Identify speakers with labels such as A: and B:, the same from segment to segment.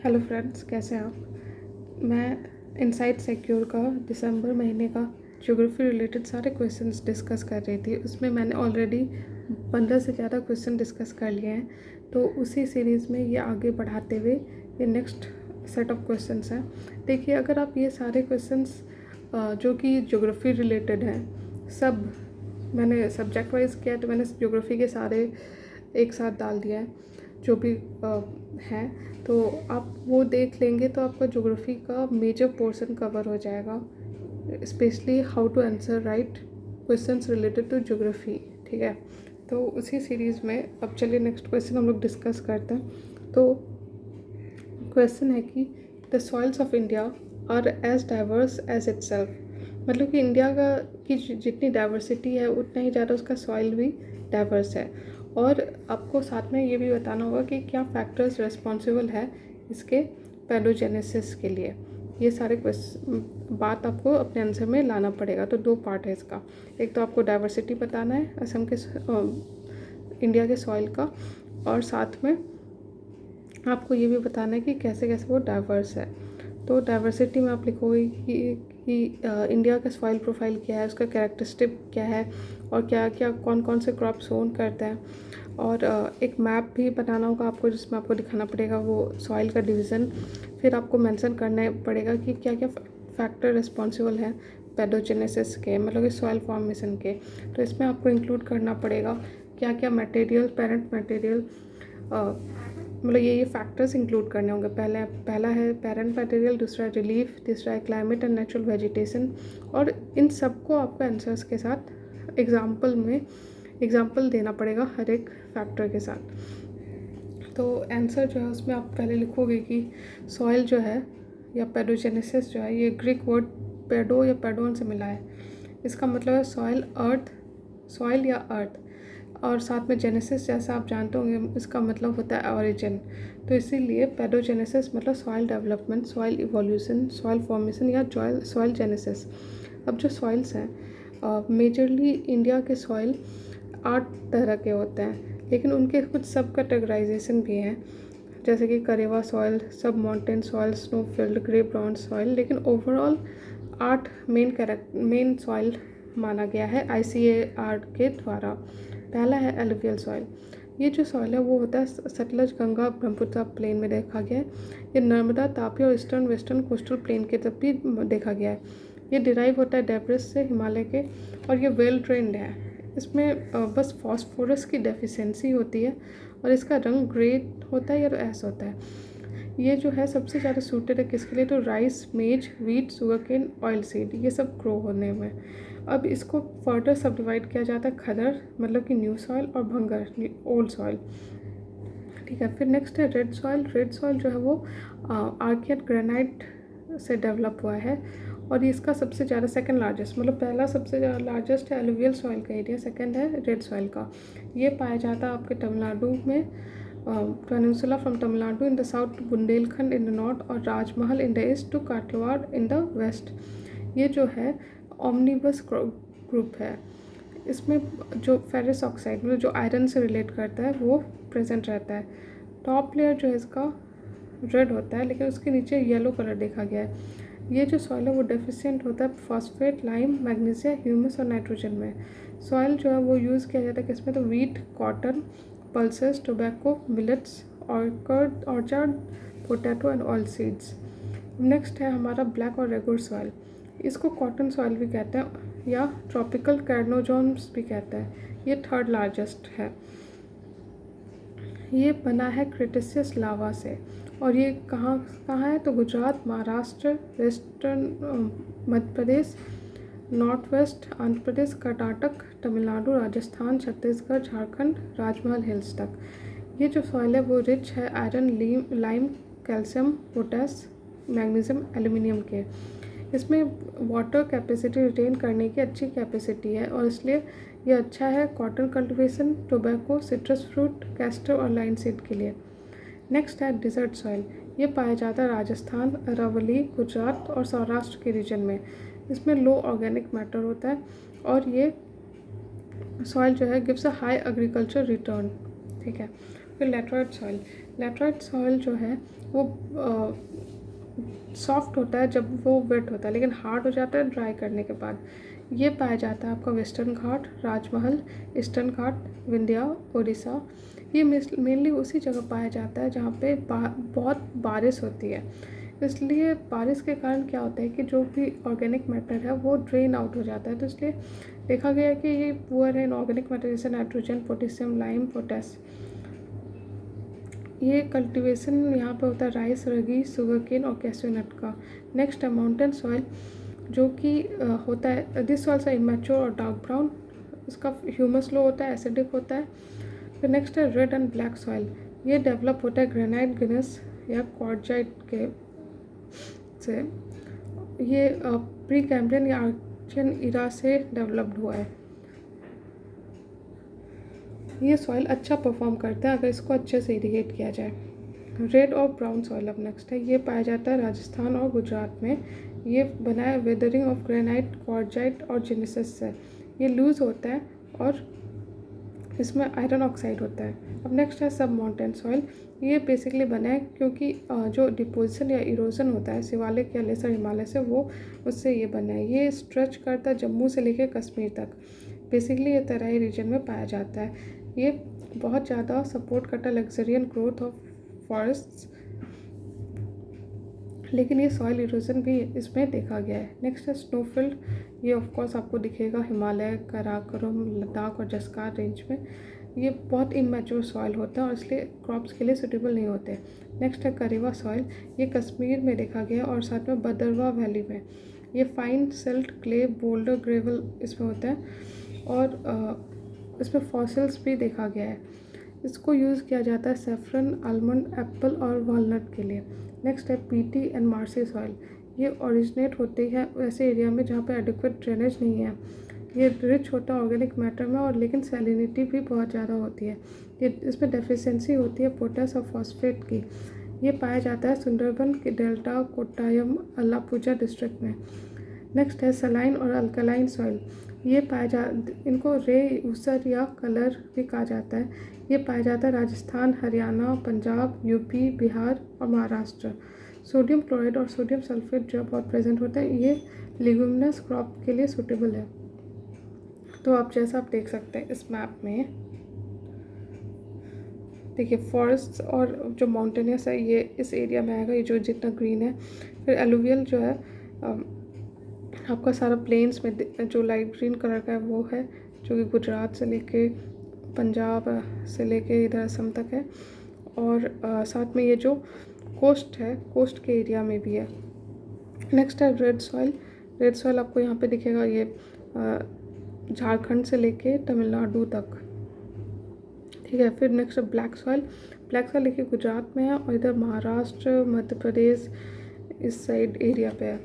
A: Hello friends, कैसे हैं आप। मैं इनसाइट सिक्योर का दिसंबर महीने का ज्योग्राफी रिलेटेड सारे क्वेश्चंस डिस्कस कर रही थी। उसमें मैंने ऑलरेडी 15 से ज़्यादा क्वेश्चन डिस्कस कर लिए हैं, तो उसी सीरीज़ में ये आगे बढ़ाते हुए ये नेक्स्ट सेट ऑफ क्वेश्चंस हैं। देखिए, अगर आप ये सारे क्वेश्चंस जो कि ज्योग्राफी रिलेटेड हैं, सब मैंने सब्जेक्ट वाइज किया, तो मैंने ज्योग्राफी के सारे एक साथ डाल दिया है जो भी हैं, तो आप वो देख लेंगे तो आपका ज्योग्राफी का मेजर पोर्शन कवर हो जाएगा, specially how to answer right questions related to geography. ठीक है, तो उसी सीरीज़ में अब चलिए नेक्स्ट क्वेश्चन हम लोग डिस्कस करते हैं। तो क्वेश्चन है कि the soils of India are as diverse as itself. मतलब कि इंडिया का की जितनी डाइवर्सिटी है उतना ही ज़्यादा उसका सॉइल भी डाइवर्स है। और आपको साथ में ये भी बताना होगा कि क्या फैक्टर्स रिस्पॉन्सिबल है इसके पैडोजेनेसिस के लिए। ये सारे बात आपको अपने आंसर में लाना पड़ेगा। तो दो पार्ट है इसका, एक तो आपको डाइवर्सिटी बताना है असम के इंडिया के सॉइल का, और साथ में आपको ये भी बताना है कि कैसे कैसे वो डाइवर्स है। तो डाइवर्सिटी में आप लिखोगे कि इंडिया का सॉइल प्रोफाइल क्या है, उसका कैरेक्टरिस्टिक क्या है, और क्या क्या कौन कौन से क्रॉप्स ओन करते हैं। और एक मैप भी बनाना होगा आपको, जिसमें आपको दिखाना पड़ेगा वो सॉइल का डिवीज़न। फिर आपको मेंशन करना पड़ेगा कि क्या क्या फैक्टर रिस्पॉन्सिबल हैं पैथोजेनेसिस के, मतलब कि सॉइल फॉर्मेशन के। तो इसमें आपको इंक्लूड करना पड़ेगा क्या क्या मटेरियल, पेरेंट मटेरियल, मतलब ये फैक्टर्स इंक्लूड करने होंगे। पहला है पेरेंट मटेरियल, दूसरा रिलीफ, तीसरा है क्लाइमेट एंड नेचुरल वेजिटेशन। और इन सबको आपको आंसर्स के साथ एग्जाम्पल देना पड़ेगा हर एक फैक्टर के साथ। तो आंसर जो है उसमें आप पहले लिखोगे कि सॉइल जो है या पैडोजेनेसिस जो है, ये ग्रीक वर्ड पेडो या पेडोन से मिला है। इसका मतलब है सॉइल या अर्थ, और साथ में जेनेसिस जैसा आप जानते होंगे इसका मतलब होता है ओरिजिन। तो इसीलिए पैडोजेनेसिस मतलब soil development, soil evolution, soil formation या सॉइल जेनेसिस। अब जो सॉइल्स हैं, मेजरली इंडिया के सॉइल 8 तरह के होते हैं, लेकिन उनके कुछ सब कैटेगराइजेशन भी हैं, जैसे कि करेवा सॉइल, सब mountain soil, snow field, grey brown soil. लेकिन ओवरऑल 8 मेन सॉइल माना गया है ICAR के द्वारा। पहला है एलुवियल सॉइल। ये जो सॉइल है वो होता है सतलज, गंगा, ब्रह्मपुत्र प्लेन में देखा गया है। ये नर्मदा, तापी और ईस्टर्न वेस्टर्न कोस्टल प्लेन के तब भी देखा गया है। ये डिराइव होता है डेब्रिस से, हिमालय के, और ये वेल ट्रेंड है। इसमें बस फास्फोरस की डेफिशिएंसी होती है और इसका रंग ग्रे होता है या ऐसा होता है। ये जो है सबसे ज़्यादा सूटेड है किसके लिए, तो राइस, मेज, वीट, शुगरकेन, ऑयल सीड, ये सब ग्रो होने में। अब इसको फर्दर सब डिवाइड किया जाता है खदर मतलब कि न्यू सॉइल, और भंगर ओल्ड सॉइल। ठीक है, फिर नेक्स्ट है रेड सॉइल। रेड सॉइल जो है वो आर्कियन ग्रेनाइट से डेवलप हुआ है, और ये इसका सबसे ज़्यादा सेकंड लार्जेस्ट, मतलब पहला सबसे ज़्यादा लार्जेस्ट है एलुवियल सॉइल का एरिया, सेकंड है रेड सॉइल का। ये पाया जाता है आपके तमिलनाडु में, peninsula from Tamil Nadu in the south, Bundelkhand in the north, और Rajmahal in the east to Kathiawar in the west. ये जो है ऑमनीबस ग्रुप है। इसमें जो फेरस ऑक्साइड मतलब जो आयरन से रिलेट करता है वो प्रेजेंट रहता है। टॉप लेयर जो है इसका रेड होता है, लेकिन उसके नीचे येलो कलर देखा गया है। ये जो सॉइल है वो डेफिशिएंट होता है फॉस्फेट, लाइम, मैग्नीशियम, ह्यूमस और नाइट्रोजन में। सॉइल जो है वो यूज़ किया जाता है किसमें, तो wheat, cotton, pulses, tobacco, millets, orchard, potato and oil seeds. Next है हमारा ब्लैक और रेगुलर सॉइल। इसको कॉटन सॉइल भी कहते हैं या ट्रॉपिकल कैर्नोजोन्स भी कहते हैं। ये थर्ड लार्जेस्ट है। ये बना है क्रेटेशियस लावा से, और ये कहाँ कहाँ है, तो Gujarat, Maharashtra, western Madhya Pradesh, north west Andhra Pradesh, Karnataka, Tamil Nadu, Rajasthan, Chhattisgarh, Jharkhand, राजमहल हिल्स तक। ये जो सॉइल है वो रिच है iron, lime, calcium, potash, magnesium, aluminium के। इसमें वाटर कैपेसिटी रिटेन करने की अच्छी कैपेसिटी है, और इसलिए ये अच्छा है cotton cultivation, tobacco, citrus fruit, castor और लाइन सीड के लिए। नेक्स्ट है डिजर्ट सॉइल। ये पाया जाता है राजस्थान, अरावली, गुजरात और सौराष्ट्र के रीजन में। इसमें लो ऑर्गेनिक मैटर होता है, और ये सॉइल जो है gives a high agriculture return. ठीक है, फिर लेटराइट सॉइल। लेटराइट सॉइल जो है वो सॉफ्ट होता है जब वो वेट होता है, लेकिन हार्ड हो जाता है ड्राई करने के बाद। ये पाया जाता है आपका वेस्टर्न घाट, राजमहल, ईस्टर्न घाट, विंध्या, उड़ीसा। ये मेनली उसी जगह पाया जाता है जहाँ पे बहुत बारिश होती है। इसलिए बारिश के कारण क्या होता है कि जो भी ऑर्गेनिक मैटर है वो ड्रेन आउट हो जाता है, तो इसलिए देखा गया है कि ये पुअर है इन ऑर्गेनिक मैटर जैसे नाइट्रोजन, पोटेशियम, लाइम, पोटेस। ये कल्टीवेशन यहाँ पे होता है राइस, रगी, शुगर केन और कैश्यू नट का। नेक्स्ट है माउंटेन सॉइल, जो कि होता है दिस सॉइल्स आर इमेच्योर और डार्क ब्राउन। इसका ह्यूमस लो होता है, एसिडिक होता है। फिर नेक्स्ट है रेड एंड ब्लैक सॉइल, ये डेवलप होता है ग्रेनाइट, ग्नेस या क्वार्टजाइट के से। ये प्री कैम्ब्रियन या आर्चियन इरा से डेवलप्ड हुआ है। ये सॉइल अच्छा परफॉर्म करता है अगर इसको अच्छे से इरीगेट किया जाए। रेड और ब्राउन सॉइल अब नेक्स्ट है, ये पाया जाता है राजस्थान और गुजरात में। ये बना है वेदरिंग ऑफ ग्रेनाइट, क्वार्टजाइट और जेनेसिस से। ये लूज होता है और इसमें आयरन ऑक्साइड होता है। अब नेक्स्ट है सब माउंटेन सॉइल, ये बेसिकली बना है क्योंकि जो डिपोजिशन या इरोजन होता है शिवालिक या लेसर हिमालय से, वो उससे ये बना है। ये स्ट्रेच करता है जम्मू से लेकर कश्मीर तक। बेसिकली ये तराई रीजन में पाया जाता है। ये बहुत ज़्यादा सपोर्ट करता है लग्जरियन ग्रोथ ऑफ फॉरेस्ट्स, लेकिन ये सॉइल इरोजन भी इसमें देखा गया है। नेक्स्ट है स्नोफील्ड, ये ऑफकोर्स आपको दिखेगा हिमालय, काराकोरम, लद्दाख और जस्कार रेंज में। ये बहुत इमेच्योर सॉइल होता है और इसलिए क्रॉप्स के लिए सूटेबल नहीं होते। नेक्स्ट है करेवा सॉइल, ये कश्मीर में देखा गया और साथ में भद्रवाह वैली में। ये fine silt, clay, boulder, gravel इसमें होता है और इसमें फॉसिल्स भी देखा गया है। इसको यूज़ किया जाता है सेफ्रन, आलमंड, एप्पल और वॉलनट के लिए। नेक्स्ट है पीटी एंड मार्सी सॉइल, ये ओरिजिनेट होती है ऐसे एरिया में जहाँ पे एडिक्वेट ड्रेनेज नहीं है। ये रिच होता है ऑर्गेनिक मैटर में और लेकिन सैलिनिटी भी बहुत ज़्यादा होती है। ये इसमें डेफिशिएंसी होती है पोटास और फॉस्फेट की। ये पाया जाता है सुंदरबन के डेल्टा, कोट्टायम, अलापुजा डिस्ट्रिक्ट में। नेक्स्ट है सलाइन और अल्कलाइन सॉइल, ये इनको रे ऊसर या कलर भी कहा जाता है। ये पाया जाता है राजस्थान, हरियाणा, पंजाब, यूपी, बिहार और महाराष्ट्र। सोडियम क्लोराइड और सोडियम सल्फेट जो बहुत प्रेजेंट होते हैं, ये लिग्यूमिनस क्रॉप के लिए सूटेबल है। तो आप जैसा आप देख सकते हैं इस मैप में, देखिए फॉरेस्ट और जो माउंटेनियस है ये इस एरिया में आएगा, ये जो जितना ग्रीन है। फिर एलुवियल जो है आपका सारा प्लेन्स में जो लाइट ग्रीन कलर का है वो है, जो कि गुजरात से लेके पंजाब से लेके इधर असम तक है। और साथ में ये जो कोस्ट है, कोस्ट के एरिया में भी है। नेक्स्ट है रेड सॉइल, रेड सॉइल आपको यहाँ पे दिखेगा, ये झारखंड से लेके तमिलनाडु तक, ठीक है। फिर नेक्स्ट है ब्लैक सॉइल, ब्लैक सॉइल देखिए गुजरात में है और इधर महाराष्ट्र, मध्य प्रदेश इस साइड एरिया पे है।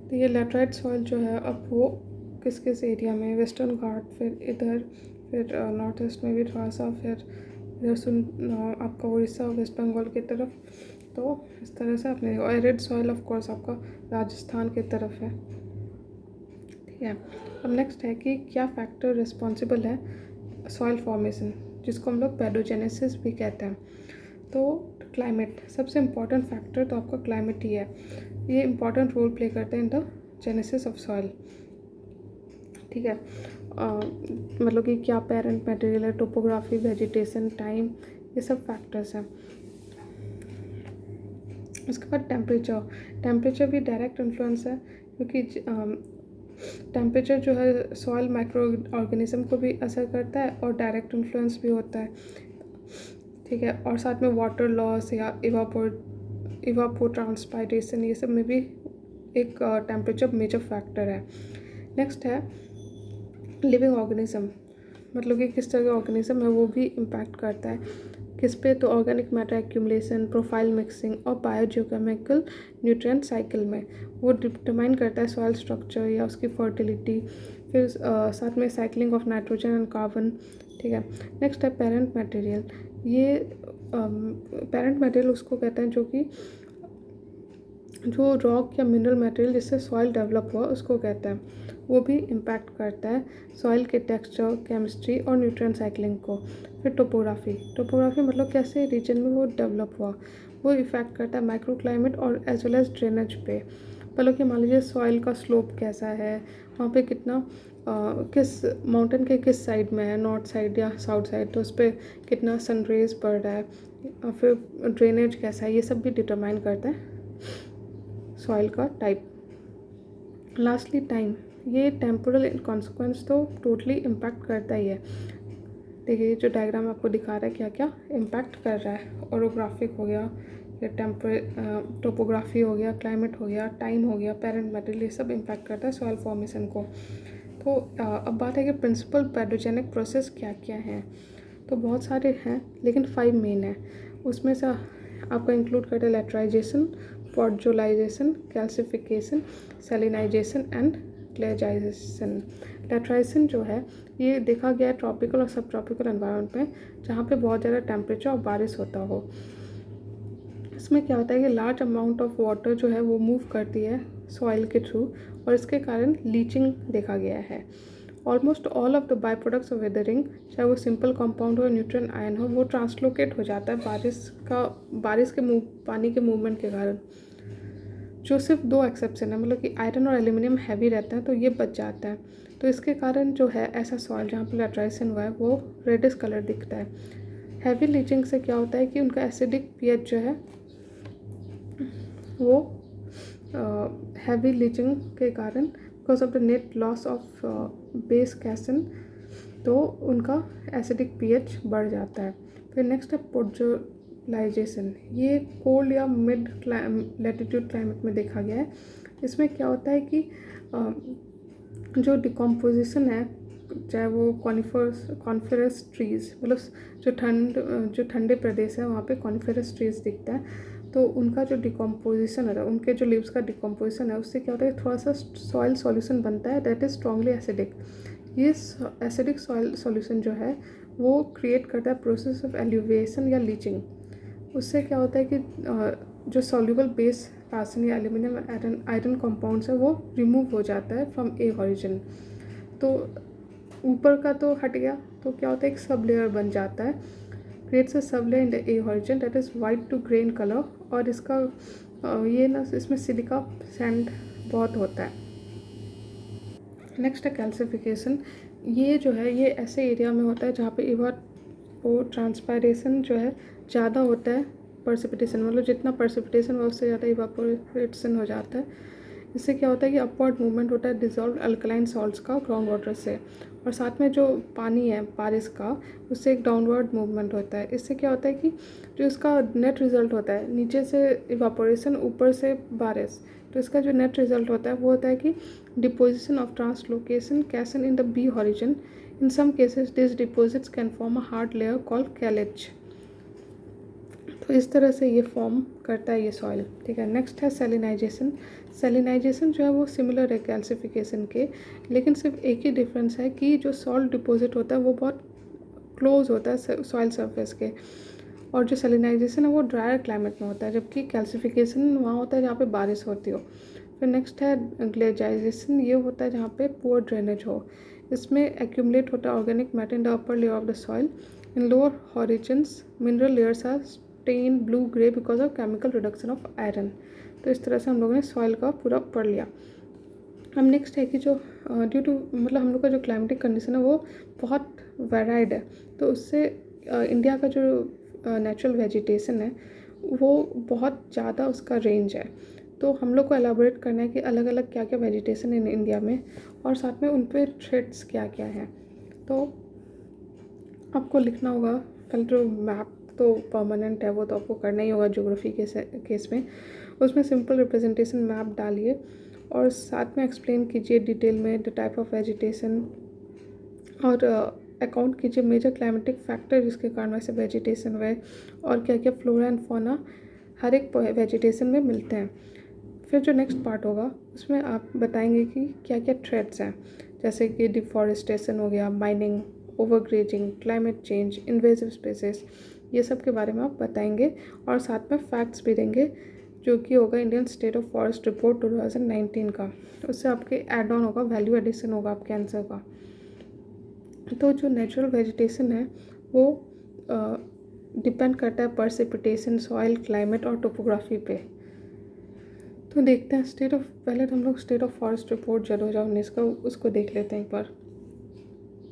A: तो ये लैटराइट सॉइल जो है अब वो किस किस एरिया में, वेस्टर्न घाट, फिर इधर, फिर नॉर्थ ईस्ट में भी थोड़ा सा, फिर इधर आपका उड़ीसा, वेस्ट बंगाल की तरफ। तो इस तरह से अपने और रेड सॉइल ऑफ कोर्स आपका राजस्थान की तरफ है, ठीक है। अब नेक्स्ट है कि क्या फैक्टर रिस्पॉन्सिबल है सॉइल फॉर्मेशन, जिसको हम लोग पेडोजेनेसिस भी कहते हैं। तो क्लाइमेट सबसे इम्पॉर्टेंट फैक्टर तो आपका क्लाइमेट ही है। ये इम्पॉर्टेंट रोल प्ले करते हैं in the genesis of soil, ठीक है। मतलब कि क्या पेरेंट मटेरियल है, टोपोग्राफी, वेजिटेशन, टाइम, ये सब फैक्टर्स हैं। उसके बाद टेम्परेचर, टेम्परेचर भी डायरेक्ट इन्फ्लुएंस है क्योंकि टेम्परेचर जो है सॉइल माइक्रो ऑर्गेनिज्म को भी असर करता है और डायरेक्ट इन्फ्लुएंस भी होता है, ठीक है। और साथ में वाटर लॉस या इवापोट्रांसपायरेशन, ये सब में भी एक टेम्परेचर मेजर फैक्टर है। नेक्स्ट है लिविंग ऑर्गेनिज्म, मतलब कि किस तरह का ऑर्गेनिज्म है वो भी इम्पैक्ट करता है किस पे, तो organic matter accumulation, profile mixing और बायोजियोकेमिकल न्यूट्रिएंट साइकिल में वो डिटरमाइन करता है सॉइल स्ट्रक्चर या उसकी फर्टिलिटी। फिर साथ में cycling of nitrogen and carbon, ठीक है। नेक्स्ट है पेरेंट मटेरियल, ये पेरेंट मटेरियल उसको कहते हैं जो कि जो रॉक या मिनरल मटेरियल जिससे सॉइल डेवलप हुआ उसको कहते हैं, वो भी इम्पैक्ट करता है सॉइल के टेक्सचर, केमिस्ट्री और न्यूट्रिएंट साइक्लिंग को। फिर टोपोग्राफी, टोपोग्राफी मतलब कैसे रीजन में वो डेवलप हुआ, वो इफ़ेक्ट करता है माइक्रो क्लाइमेट और एज वेल एज ड्रेनेज पे। मतलब कि मान लीजिए सॉइल का स्लोप कैसा है, वहाँ पे कितना किस माउंटेन के किस साइड में है, नॉर्थ साइड या साउथ साइड, तो उस पर कितना सन रेज पड़ रहा है, फिर ड्रेनेज कैसा है, ये सब भी डिटरमाइन करता है सॉइल का टाइप। लास्टली टाइम, ये टेम्पोरल कॉन्सिक्वेंस तो टोटली इम्पैक्ट करता ही है। देखिए जो डायग्राम आपको दिखा रहा है क्या क्या इम्पैक्ट कर रहा है, ओरोग्राफिक हो गया, ये टोपोग्राफी हो गया, क्लाइमेट हो गया, टाइम हो गया, पेरेंट मटेरियल, ये सब इम्पैक्ट करता है सॉइल फॉर्मेशन को। तो अब बात है कि प्रिंसिपल पैथोजेनिक प्रोसेस क्या क्या हैं। तो बहुत सारे हैं लेकिन 5 मेन है। उसमें से आपका इंक्लूड करते हैं लेटराइजेशन, पॉडजोलाइजेशन, कैल्सिफिकेशन, सैलिनाइजेशन एंड ग्लेजाइजेशन। लेटराइजेशन जो है ये देखा गया है ट्रॉपिकल और सब ट्रॉपिकल एनवायरनमेंट में, जहाँ पे बहुत ज़्यादा टेम्परेचर और बारिश होता हो। इसमें क्या होता है कि लार्ज अमाउंट ऑफ वाटर जो है वो मूव करती है सॉइल के थ्रू, और इसके कारण लीचिंग देखा गया है। Almost all of the by products of weathering, चाहे वो सिंपल कंपाउंड हो या न्यूट्रिएंट आयन हो, वो ट्रांसलोकेट हो जाता है बारिश के पानी के मूवमेंट के कारण। जो सिर्फ 2 एक्सेप्शन है, मतलब कि आयरन और एल्यूमिनियम हैवी रहते हैं तो ये बच जाता है। तो इसके कारण जो है ऐसा सॉइल जहाँ पर लेटराइजेशन हुआ है वो रेडिश कलर दिखता है। हैवी लीचिंग से क्या होता है कि उनका एसिडिक पीएच जो है वो हैवी लीचिंग के कारण, because of the net loss of base कैसन, तो उनका एसिडिक पीएच बढ़ जाता है। फिर नेक्स्ट है पोडजोलाइजेशन, ये कोल्ड या मिड लैटिट्यूड क्लाइमेट में देखा गया है। इसमें क्या होता है कि जो डिकम्पोजिशन है, चाहे वो कॉनिफरस ट्रीज़, मतलब जो ठंडे प्रदेश है वहाँ पे कॉनिफरस ट्रीज़ दिखता है, तो उनका जो डिकम्पोजिशन है, उनके जो लीव्स का डिकम्पोजिशन है, उससे क्या होता है थोड़ा सा सॉइल सॉल्यूशन बनता है दैट इज़ स्ट्रॉन्गली एसिडिक। ये एसिडिक सॉइल सॉल्यूशन जो है वो क्रिएट करता है प्रोसेस ऑफ एल्यूविएशन या लीचिंग। उससे क्या होता है कि जो सॉल्यूबल बेस पासन या एल्यूमिनियम आयरन कंपाउंड्स है वो रिमूव हो जाता है फ्रॉम ए ओरिजिन। तो ऊपर का तो हट गया, तो क्या होता है एक सब लेयर बन जाता है, creates a sub layer in the A horizon that is white to grey in colour, और इसका ये ना इसमें सिलिका सैंड बहुत होता है। नेक्स्ट है कैल्सिफिकेशन, ये जो है ये ऐसे एरिया में होता है जहाँ पे वो ट्रांसपायरेशन जो है ज़्यादा होता है, पर्सिपिटेशन मतलब जितना पर्सिपिटेशन हुआ उससे ज़्यादा इवापोरेशन हो जाता है। इससे क्या होता है कि अपवर्ड मूवमेंट होता है डिजॉल्व अल्कलाइन सॉल्ट्स का ग्राउंड वाटर से, और साथ में जो पानी है बारिश का उससे एक डाउनवर्ड मूवमेंट होता है। इससे क्या होता है कि जो इसका नेट रिजल्ट होता है, नीचे से इवापोरेशन, ऊपर से बारिश, तो इसका जो नेट रिजल्ट होता है वो होता है कि deposition of translocation cation in the B horizon. In some cases this deposits can form a hard layer called caliche. तो इस तरह से ये फॉर्म करता है ये सॉइल, ठीक है। नेक्स्ट है सेलिनाइजेशन। सेलिनाइजेशन जो है वो सिमिलर है कैल्सिफिकेशन के, लेकिन सिर्फ एक ही डिफरेंस है कि जो सॉल्ट डिपॉजिट होता है वो बहुत क्लोज होता है सॉइल सरफेस के, और जो सेलिनाइजेशन है वो ड्रायर क्लाइमेट में होता है, जबकि कैल्सिफिकेशन वहाँ होता है जहाँ पे बारिश होती हो। फिर नेक्स्ट है ग्लेजाइजेशन, ये होता है जहाँ पे पुअर ड्रेनेज हो। इसमें एक्यूमुलेट होता है organic matter in the upper layer of the soil. In lower horizons mineral layers are stain blue grey because of chemical reduction of iron. तो इस तरह से हम लोगों ने सॉइल का पूरा पढ़ लिया। अब नेक्स्ट है कि जो ड्यू टू मतलब हम लोग का जो क्लाइमेटिक कंडीशन है वो बहुत वेराइड है, तो उससे इंडिया का जो नेचुरल वेजिटेशन है वो बहुत ज़्यादा उसका रेंज है। तो हम लोग को एलाबोरेट करना है कि अलग अलग क्या क्या वेजिटेशन है इंडिया में, और साथ में उन पर थ्रेट्स क्या क्या हैं। तो आपको लिखना होगा, पहले जो मैप तो परमानेंट है वो तो आपको करना ही होगा ज्योग्राफी के केस में। उसमें सिंपल रिप्रेजेंटेशन मैप डालिए और साथ में एक्सप्लेन कीजिए डिटेल में द टाइप ऑफ वेजिटेशन, और अकाउंट कीजिए मेजर क्लाइमेटिक फैक्टर जिसके कारण वैसे वेजिटेशन हुए, और क्या क्या फ्लोरा एंड फौना हर एक वेजिटेशन में मिलते हैं। फिर जो नेक्स्ट पार्ट होगा उसमें आप बताएंगे कि क्या क्या थ्रेट्स हैं, जैसे कि डिफॉरेस्टेशन हो गया, mining, overgrazing, climate change, invasive spaces, ये सब के बारे में आप बताएंगे और साथ में फैक्ट्स भी देंगे जो कि होगा Indian state of forest report 2019 का। उससे आपके एड ऑन होगा, वैल्यू एडिशन होगा आपके आंसर का। तो जो नेचुरल वेजिटेशन है वो डिपेंड करता है प्रेसिपिटेशन, सॉइल, क्लाइमेट और टोपोग्राफी पे। तो देखते हैं पहले तो हम लोग स्टेट ऑफ फॉरेस्ट रिपोर्ट 2019 का उसको देख लेते हैं एक बार।